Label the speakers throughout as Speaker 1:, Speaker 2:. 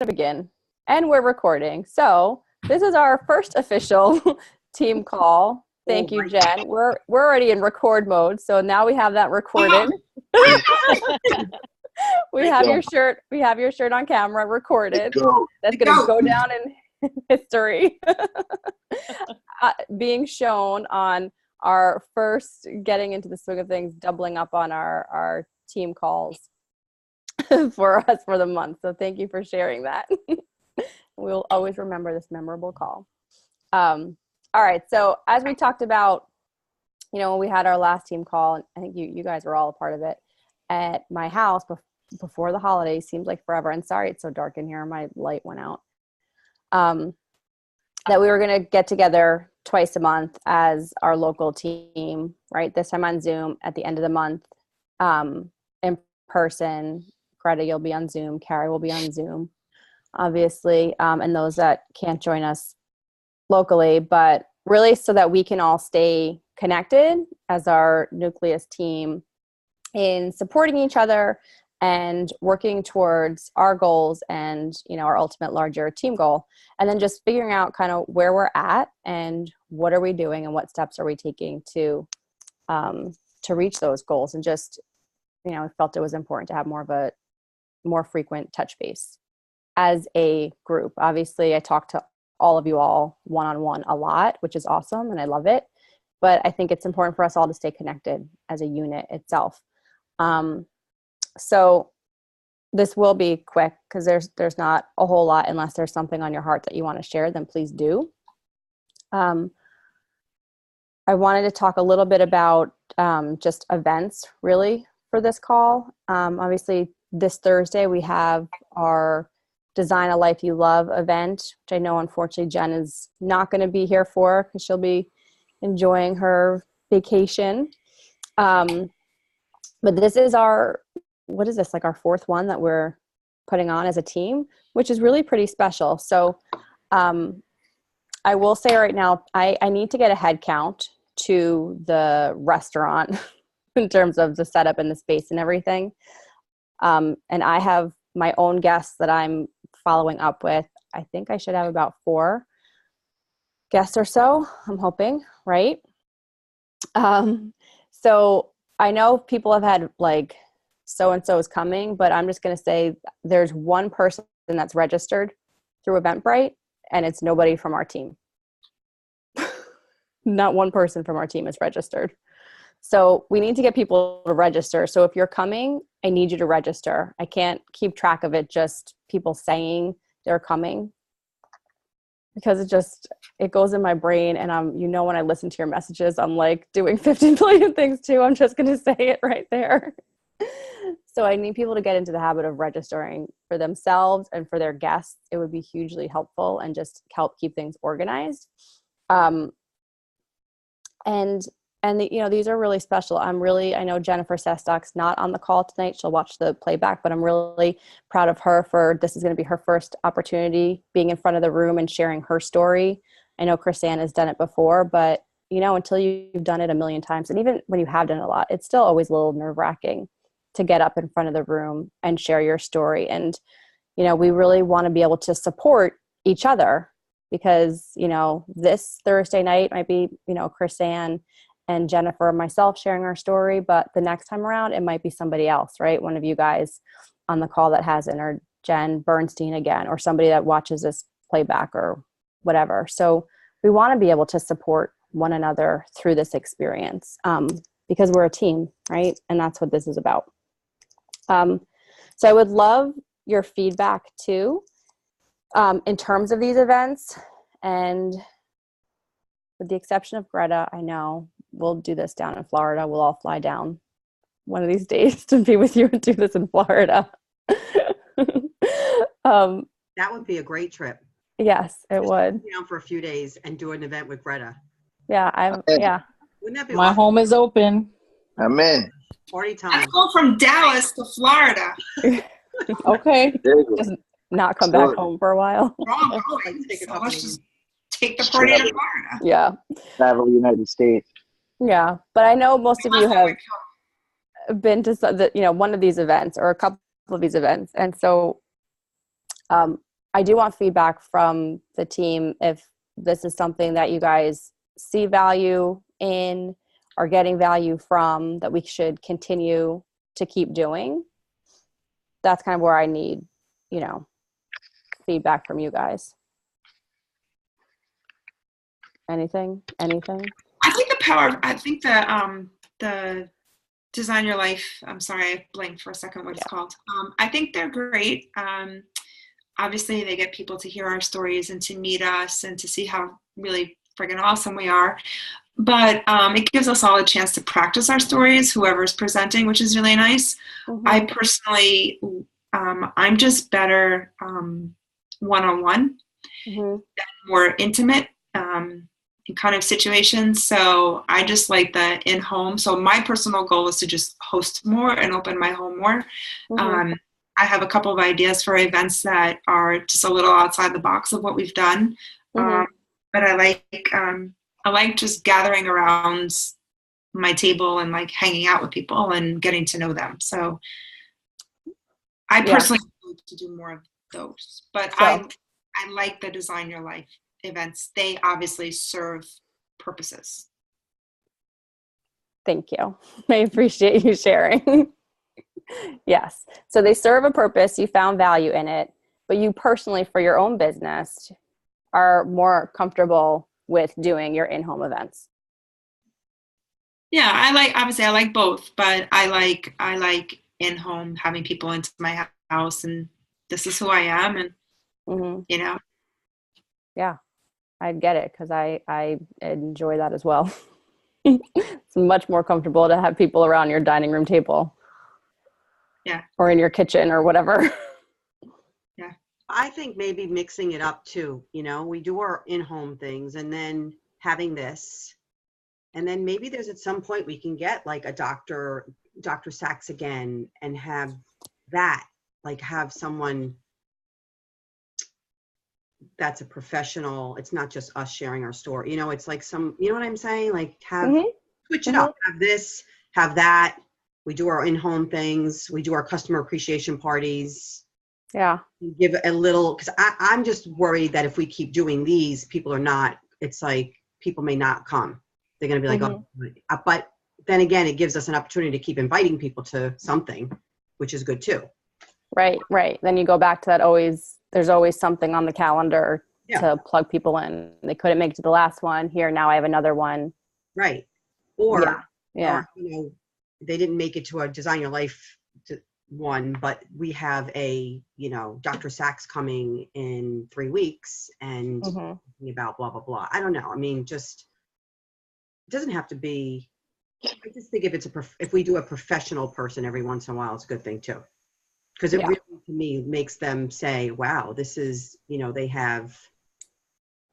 Speaker 1: begin. And we're recording. So this is our first official team call. Thank you, Jen. We're already in record mode, so now we have that recorded. We have your shirt. We have your shirt on camera, recorded. That's going to go down in history. Being shown on our first getting into the swing of things, doubling up on our team calls for us for the month. So thank you for sharing that. We'll always remember this memorable call. All right. So as we talked about, when we had our last team call, and I think you guys were all a part of it at my house before the holidays, seems like forever. And sorry, it's so dark in here. My light went out. That we were going to get together twice a month as our local team, right? This time on Zoom at the end of the month, in person. Greta, you'll be on Zoom. Carrie will be on Zoom, obviously. And those that can't join us locally, but really so that we can all stay connected as our nucleus team in supporting each other and working towards our goals and, our ultimate larger team goal. And then just figuring out kind of where we're at and what are we doing and what steps are we taking to reach those goals. And just, I felt it was important to have more frequent touch base as a group. Obviously, I talk to all of you all one-on-one a lot, which is awesome, and I love it. But I think it's important for us all to stay connected as a unit itself. So this will be quick because there's not a whole lot unless there's something on your heart that you want to share, then please do. I wanted to talk a little bit about just events really for this call. Obviously, this Thursday we have our Design a Life You Love event, which I know unfortunately Jen is not going to be here for because she'll be enjoying her vacation. But this is our fourth one that we're putting on as a team, which is really pretty special. So I will say right now, I need to get a head count to the restaurant in terms of the setup and the space and everything. And I have my own guests that I'm following up with. I think I should have about 4 guests or so, I'm hoping, right? So I know people have had like so-and-so is coming, but I'm just going to say there's one person that's registered through Eventbrite, and it's nobody from our team. Not one person from our team is registered. So we need to get people to register. So if you're coming, I need you to register. I can't keep track of it, just people saying they're coming, because it goes in my brain, and when I listen to your messages, I'm like doing 50 million things too. I'm just going to say it right there. So I need people to get into the habit of registering for themselves and for their guests. It would be hugely helpful and just help keep things organized. And these are really special. I know Jennifer Sestock's not on the call tonight. She'll watch the playback, but I'm really proud of her this is going to be her first opportunity being in front of the room and sharing her story. I know Chrisanne has done it before, but until you've done it a million times, and even when you have done it a lot, it's still always a little nerve-wracking to get up in front of the room and share your story. And, we really want to be able to support each other because, this Thursday night might be, Chrisanne and Jennifer and myself sharing our story, but the next time around, it might be somebody else, right? One of you guys on the call that hasn't, or Jen Bernstein again, or somebody that watches this playback or whatever. So we want to be able to support one another through this experience because we're a team, right? And that's what this is about. So I would love your feedback too, in terms of these events. And with the exception of Greta, I know we'll do this down in Florida. We'll all fly down one of these days to be with you and do this in Florida.
Speaker 2: That would be a great trip.
Speaker 1: Yes, it would.
Speaker 2: Down for a few days and do an event with Greta.
Speaker 1: Yeah,
Speaker 2: Wouldn't that be
Speaker 3: My
Speaker 2: awesome?
Speaker 3: home is open.
Speaker 4: I'm in.
Speaker 2: Party time.
Speaker 5: Let's go from Dallas to Florida.
Speaker 3: Okay.
Speaker 1: just not come back home for a while.
Speaker 5: Wrong. So let's just take the party to Florida.
Speaker 1: Yeah.
Speaker 4: Travel United States.
Speaker 1: Yeah, but I know most of you have been to one of these events or a couple of these events, and so I do want feedback from the team if this is something that you guys see value in or getting value from that we should continue to keep doing. That's kind of where I need, feedback from you guys. Anything?
Speaker 5: I think the Design Your Life, I'm sorry, I blanked for a second what it's called. I think they're great. Obviously they get people to hear our stories and to meet us and to see how really friggin' awesome we are. But it gives us all a chance to practice our stories, whoever's presenting, which is really nice. Mm-hmm. I personally, I'm just better one-on-one, mm-hmm. more intimate kind of situations. So I just like the in-home. So my personal goal is to just host more and open my home more. Mm-hmm. I have a couple of ideas for events that are just a little outside the box of what we've done. Mm-hmm. But I like just gathering around my table and like hanging out with people and getting to know them. So I personally like to do more of those, but I like the Design Your Life events. They obviously serve purposes.
Speaker 1: Thank you. I appreciate you sharing. Yes. So they serve a purpose. You found value in it, but you personally, for your own business, are more comfortable with doing your in-home events.
Speaker 5: Yeah, I like both, but I like in-home, having people into my house, and this is who I am, and mm-hmm.
Speaker 1: Yeah, I'd get it because I enjoy that as well. It's much more comfortable to have people around your dining room table.
Speaker 5: Yeah.
Speaker 1: Or in your kitchen or whatever.
Speaker 2: Yeah. I think maybe mixing it up too, we do our in-home things and then having this, and then maybe there's at some point we can get like a Dr. Sachs again and have that, like have someone that's a professional. It's not just us sharing our story. It's like you know what I'm saying? Like switch it up, have this, have that. We do our in-home things. We do our customer appreciation parties.
Speaker 1: Yeah.
Speaker 2: Give a little, because I'm just worried that if we keep doing these, it's like people may not come. They're going to be like, oh, but then again, it gives us an opportunity to keep inviting people to something, which is good too.
Speaker 1: Right. Then you go back to that there's always something on the calendar to plug people in. They couldn't make it to the last one. Here, now I have another one.
Speaker 2: Right. Or,
Speaker 1: or
Speaker 2: they didn't make it to a Design Your Life one, but we have a, Dr. Sachs coming in 3 weeks and talking about blah, blah, blah. I don't know. I mean, just, it doesn't have to be, I just think if we do a professional person every once in a while, it's a good thing too. Because it really, to me, makes them say, wow, this is, they have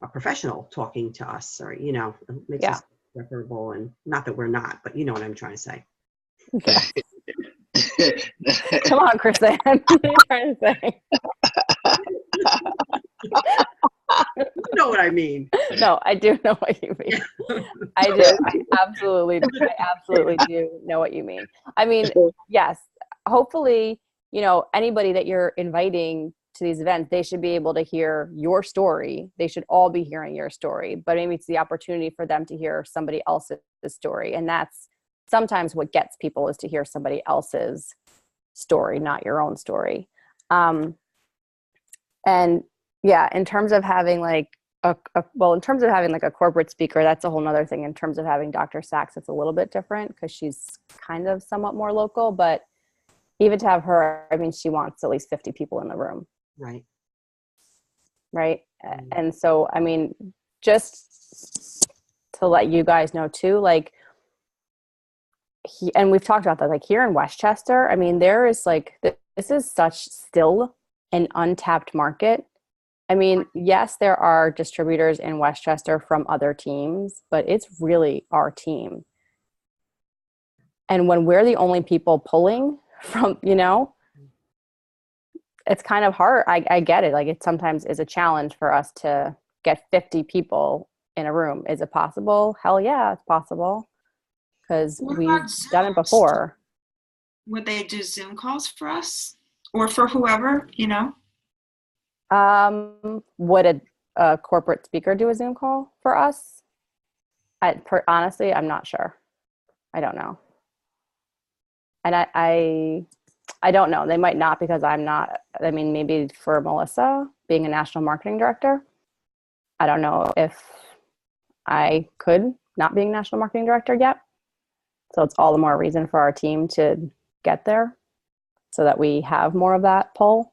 Speaker 2: a professional talking to us, or, it makes us preferable, and not that we're not, but you know what I'm trying to say.
Speaker 1: Yeah. Come on, Kristen. What are you trying to say?
Speaker 2: You know what I mean.
Speaker 1: No, I do know what you mean. I do. I absolutely do know what you mean. I mean, yes, hopefully, anybody that you're inviting to these events, they should be able to hear your story. They should all be hearing your story, but maybe it's the opportunity for them to hear somebody else's story. And that's sometimes what gets people, is to hear somebody else's story, not your own story. And yeah, in terms of having like a corporate speaker, that's a whole nother thing. In terms of having Dr. Sachs, it's a little bit different because she's kind of somewhat more local, but even to have her, I mean, she wants at least 50 people in the room.
Speaker 2: Right.
Speaker 1: Mm-hmm. And so, I mean, just to let you guys know too, like, and we've talked about that, like here in Westchester, I mean, there is like, this is such still an untapped market. I mean, yes, there are distributors in Westchester from other teams, but it's really our team. And when we're the only people pulling from, it's kind of hard. I get it. Like, it sometimes is a challenge for us to get 50 people in a room. Is it possible? Hell yeah, it's possible. Because we've done it before.
Speaker 5: Would they do Zoom calls for us or for whoever,
Speaker 1: Would a corporate speaker do a Zoom call for us? Honestly, I'm not sure. I don't know. And I don't know. They might not, because I'm not. I mean, maybe for Melissa being a national marketing director, I don't know if I could, not being national marketing director yet. So it's all the more reason for our team to get there, so that we have more of that pull,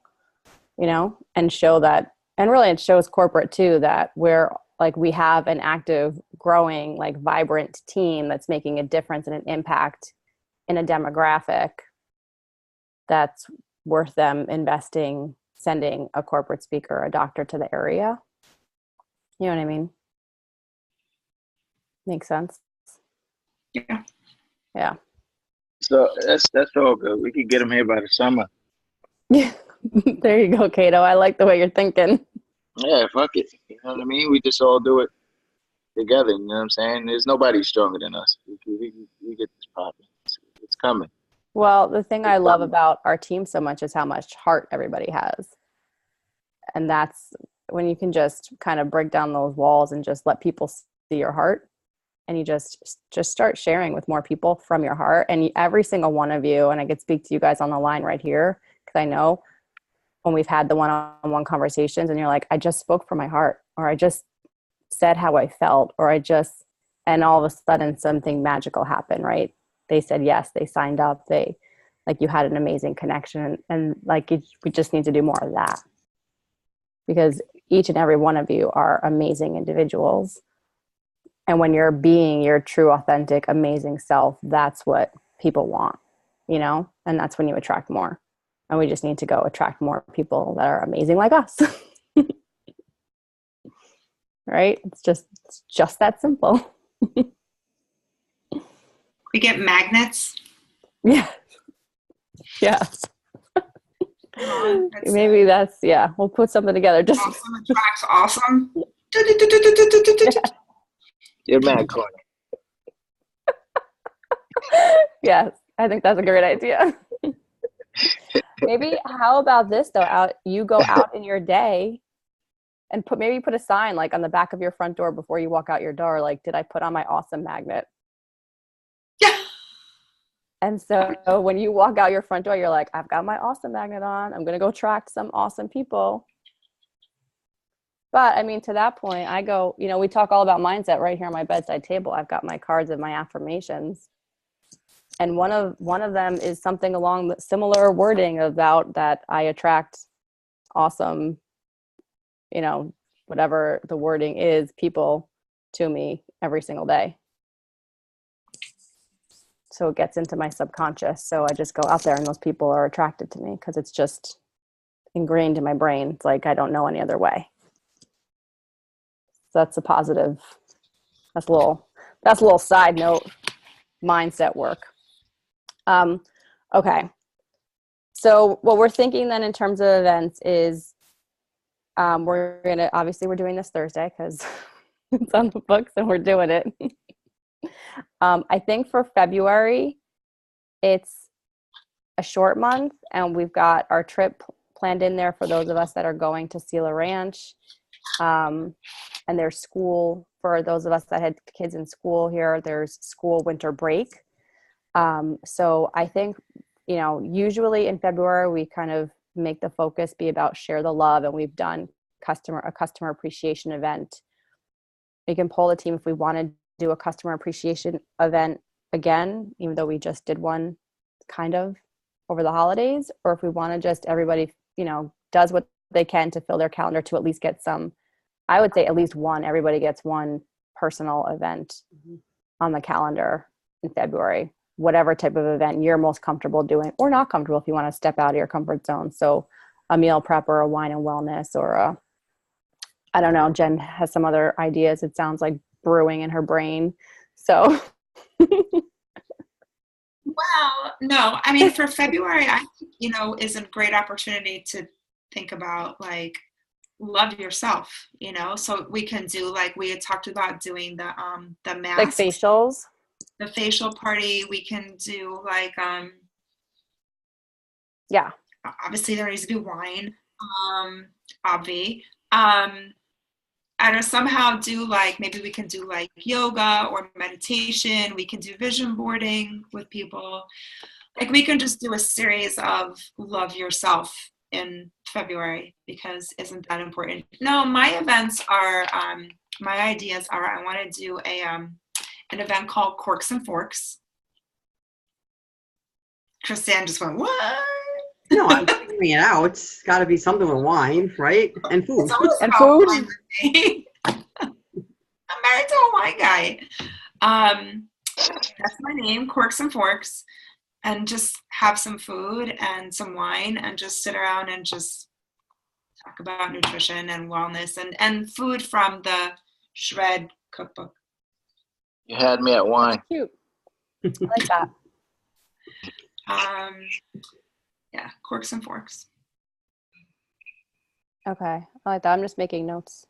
Speaker 1: and show that. And really, it shows corporate too that we're like, we have an active, growing, like vibrant team that's making a difference and an impact in a demographic that's worth them investing, sending a corporate speaker, a doctor to the area. You know what I mean? Makes sense?
Speaker 5: Yeah.
Speaker 1: Yeah.
Speaker 4: So that's all good. We could get them here by the summer.
Speaker 1: Yeah. There you go, Kato. I like the way you're thinking.
Speaker 4: Yeah, fuck it. You know what I mean? We just all do it together. You know what I'm saying? There's nobody stronger than us. We get this popping. It's coming.
Speaker 1: Well, the thing I love about our team so much is how much heart everybody has. And that's when you can just kind of break down those walls and just let people see your heart. And you just start sharing with more people from your heart. And every single one of you, and I could speak to you guys on the line right here, because I know when we've had the one-on-one conversations and you're like, I just spoke from my heart, or I just said how I felt, or and all of a sudden something magical happened, right? They said yes, they signed up, you had an amazing connection, and we just need to do more of that, because each and every one of you are amazing individuals. And when you're being your true, authentic, amazing self, that's what people want, and that's when you attract more. And we just need to go attract more people that are amazing like us. Right? It's just that simple.
Speaker 5: We get magnets.
Speaker 1: Yeah. Yeah. Maybe we'll put something together. Just
Speaker 5: awesome attracts awesome.
Speaker 1: Yeah.
Speaker 4: You're mad, corny.
Speaker 1: Yes, I think that's a great idea. Maybe how about this though? You go out in your day and put a sign like on the back of your front door before you walk out your door, like, did I put on my awesome magnet?
Speaker 5: Yeah.
Speaker 1: And so when you walk out your front door, you're like, I've got my awesome magnet on. I'm going to go attract some awesome people. But I mean, to that point, I go, we talk all about mindset right here on my bedside table. I've got my cards of my affirmations. And one of them is something along the similar wording about that I attract awesome, whatever the wording is, people to me every single day. So it gets into my subconscious. So I just go out there and those people are attracted to me because it's just ingrained in my brain. It's like I don't know any other way. So that's a positive. That's a little side note mindset work. Okay. So what we're thinking then in terms of events is we're doing this Thursday because it's on the books and we're doing it. I think for February, it's a short month and we've got our trip planned in there for those of us that are going to Sela Ranch. And there's school for those of us that had kids in school here. There's school winter break. So I think, usually in February, we kind of make the focus be about share the love. And we've done a customer appreciation event. We can poll the team if we want to do a customer appreciation event again, even though we just did one kind of over the holidays, or if we want to just everybody, does what they can to fill their calendar to at least get some, I would say at least one, everybody gets one personal event on the calendar in February, whatever type of event you're most comfortable doing or not comfortable if you want to step out of your comfort zone. So a meal prep or a wine and wellness or I don't know, Jen has some other ideas. It sounds like brewing in her brain. So.
Speaker 5: Well, no, I mean, for February, I think, is a great opportunity to think about love yourself, so we can do, we had talked about doing the masks,
Speaker 1: like facials,
Speaker 5: the facial party. We can do yeah, obviously there needs to be wine. Obvi. I don't somehow do like, maybe we can do like yoga or meditation. We can do vision boarding with people. Like we can just do a series of love yourself in February, because isn't that important? No, my events are, my ideas are, I want to do an event called Corks and Forks. Chrisanne just went, what?
Speaker 2: No, I'm figuring it out. It's got to be something with wine, right? And food.
Speaker 5: It's always
Speaker 3: And
Speaker 5: about
Speaker 3: food?
Speaker 5: wine with me. I'm married to a wine guy. That's my name, Corks and Forks, and just have some food and some wine and just sit around and just talk about nutrition and wellness and food from the Shred cookbook.
Speaker 4: You had me at wine.
Speaker 1: Cute. I like that.
Speaker 5: Yeah, Corks and Forks.
Speaker 1: Okay. I like that. I'm just making notes.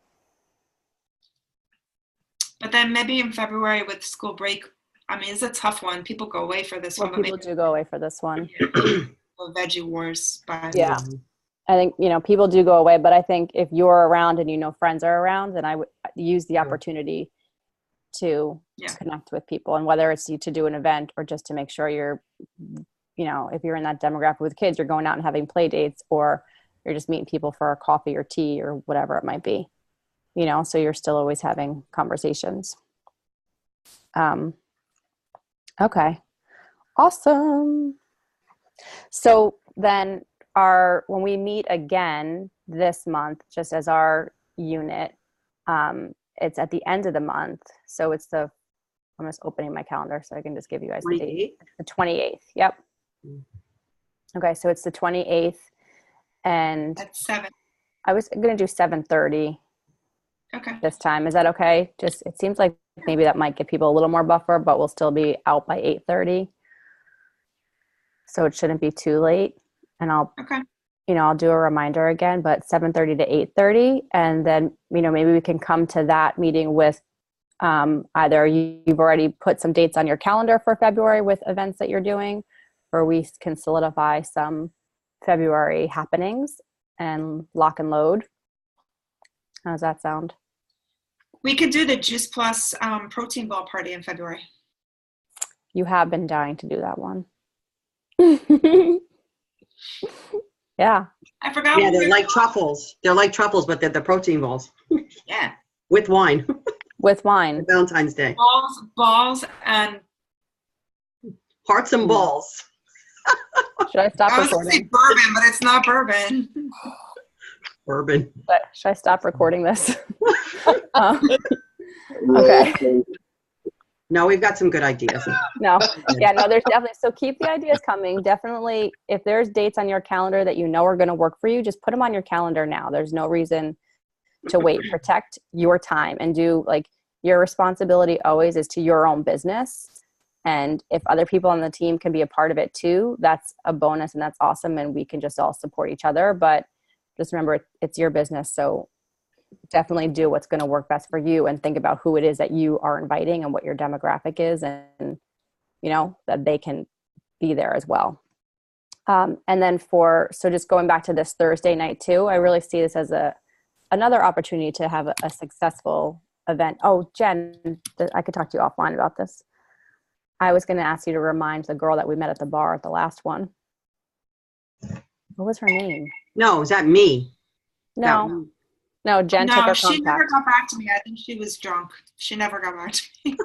Speaker 5: But then maybe in February with school break, I mean, it's a tough one. People go away for this
Speaker 1: Well,
Speaker 5: one.
Speaker 1: people do go away for this one.
Speaker 5: Veggie Wars. But
Speaker 1: Yeah. I think, people do go away, but I think if you're around and friends are around, then I would use the opportunity to connect with people. And whether it's to do an event or just to make sure you're, if you're in that demographic with kids, you're going out and having play dates, or you're just meeting people for a coffee or tea or whatever it might be, so you're still always having conversations. Okay. Awesome. So then when we meet again this month, just as our unit, it's at the end of the month. So it's I'm just opening my calendar so I can just give you guys the date. The 28th. Yep. Okay. So it's the 28th, and
Speaker 5: at 7.
Speaker 1: I was going to do 7:30
Speaker 5: Okay.
Speaker 1: this time. Is that okay? Just, it seems like maybe that might give people a little more buffer, but we'll still be out by 8:30. So it shouldn't be too late. And I'll do a reminder again, but 7:30 to 8:30. And then, maybe we can come to that meeting with either you've already put some dates on your calendar for February with events that you're doing, or we can solidify some February happenings and lock and load. How does that sound?
Speaker 5: We could do the Juice Plus protein ball party in February.
Speaker 1: You have been dying to do that one. Yeah.
Speaker 5: I forgot.
Speaker 2: Yeah, they're like truffles. They're like truffles, but they're the protein balls.
Speaker 5: Yeah.
Speaker 2: With wine.
Speaker 1: With wine.
Speaker 2: Valentine's Day.
Speaker 5: Balls, and
Speaker 2: Hearts and balls.
Speaker 1: Should I stop
Speaker 5: I was going to say
Speaker 1: recording?
Speaker 5: bourbon, but it's not bourbon.
Speaker 2: Bourbon.
Speaker 1: Should I stop recording this? Okay.
Speaker 2: No, we've got some good ideas.
Speaker 1: No. Yeah, no, there's definitely, so keep the ideas coming. Definitely, if there's dates on your calendar that are going to work for you, just put them on your calendar now. There's no reason to wait. Protect your time and do, your responsibility always is to your own business. And if other people on the team can be a part of it too, that's a bonus and that's awesome. And we can just all support each other. But just remember, it's your business. So definitely do what's going to work best for you, and think about who it is that you are inviting and what your demographic is, and that they can be there as well. And then so just going back to this Thursday night too, I really see this as another opportunity to have a successful event. Oh, Jen, I could talk to you offline about this. I was going to ask you to remind the girl that we met at the bar at the last one. What was her name?
Speaker 2: No, is that me?
Speaker 1: No, Jen took her contact.
Speaker 5: She never got back to me. I think she was drunk. She never got back to me.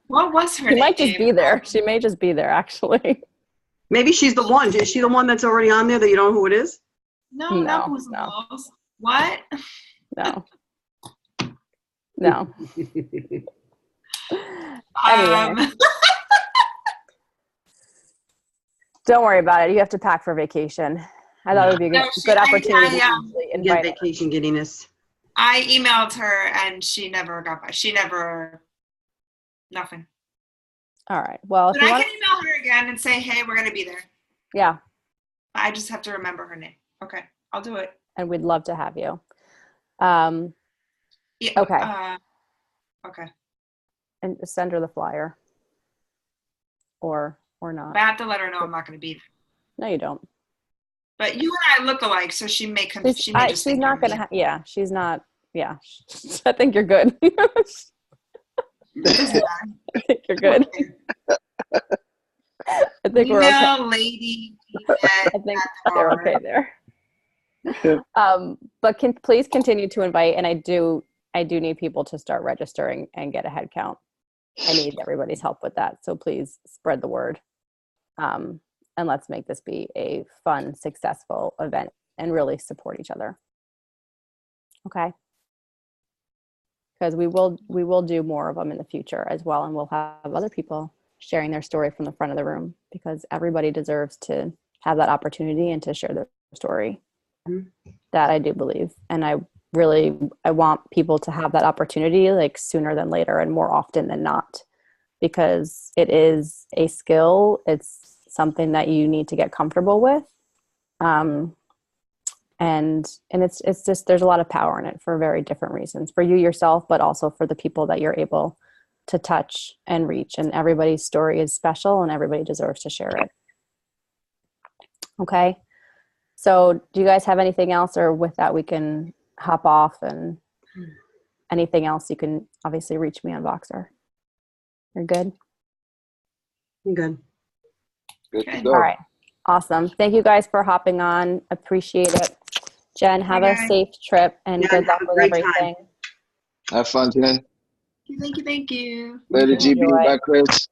Speaker 5: What was her name?
Speaker 1: She might just be there. She may just be there, actually.
Speaker 2: Maybe she's the one. Is she the one that's already on there that you don't know who it is?
Speaker 5: No. What?
Speaker 1: No. Anyway. Don't worry about it. You have to pack for vacation. I thought it would be a good opportunity to invite her.
Speaker 2: Vacation giddiness.
Speaker 5: I emailed her and she never got back. Nothing.
Speaker 1: All right. Well,
Speaker 5: but I can email her again and say, hey, we're going to be there.
Speaker 1: Yeah.
Speaker 5: I just have to remember her name. Okay. I'll do it.
Speaker 1: And we'd love to have you.
Speaker 5: Yeah,
Speaker 1: okay.
Speaker 5: Okay.
Speaker 1: And send her the flyer. Or not.
Speaker 5: I have to let her know I'm not going to be there.
Speaker 1: No, you don't.
Speaker 5: But you and I look alike, so she may just
Speaker 1: She's
Speaker 5: think
Speaker 1: not
Speaker 5: I'm
Speaker 1: gonna.
Speaker 5: me.
Speaker 1: Yeah, she's not. Yeah, I think you're good.
Speaker 5: Doesn't matter.
Speaker 1: I think you're good. I think we're okay.
Speaker 5: Female lady.
Speaker 1: I think they're okay there. But please continue to invite, and I do need people to start registering and get a head count. I need everybody's help with that, so please spread the word, and let's make this be a fun, successful event and really support each other. Okay, because we will do more of them in the future as well, and we'll have other people sharing their story from the front of the room, because everybody deserves to have that opportunity and to share their story. That I do believe, and I want people to have that opportunity like sooner than later and more often than not, because it is a skill. It's something that you need to get comfortable with, and it's just, there's a lot of power in it for very different reasons, for you yourself, but also for the people that you're able to touch and reach. And everybody's story is special, and everybody deserves to share it. Okay. So do you guys have anything else, or with that we can hop off? And anything else, you can obviously reach me on Voxer. You're good?
Speaker 2: I'm good.
Speaker 4: Good to
Speaker 5: Okay.
Speaker 4: go.
Speaker 1: All right. Awesome. Thank you guys for hopping on. Appreciate it. Jen, have a
Speaker 5: Bye.
Speaker 1: safe trip, and
Speaker 2: Yeah,
Speaker 1: good luck
Speaker 2: have a
Speaker 1: with
Speaker 2: great
Speaker 1: everything.
Speaker 2: time.
Speaker 4: Have fun, Jen.
Speaker 5: Thank you.
Speaker 4: Later, GB.
Speaker 1: Enjoy.
Speaker 4: Bye, Chris.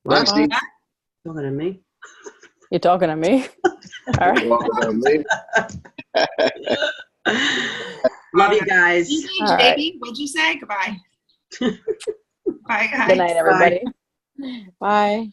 Speaker 2: What?
Speaker 4: Thanks, Steve.
Speaker 2: Talking to me.
Speaker 1: You're talking to me? All right.
Speaker 2: Love you guys.
Speaker 1: All right.
Speaker 5: JB, what'd you say? Goodbye. Bye, guys.
Speaker 1: Good night, everybody.
Speaker 3: Bye.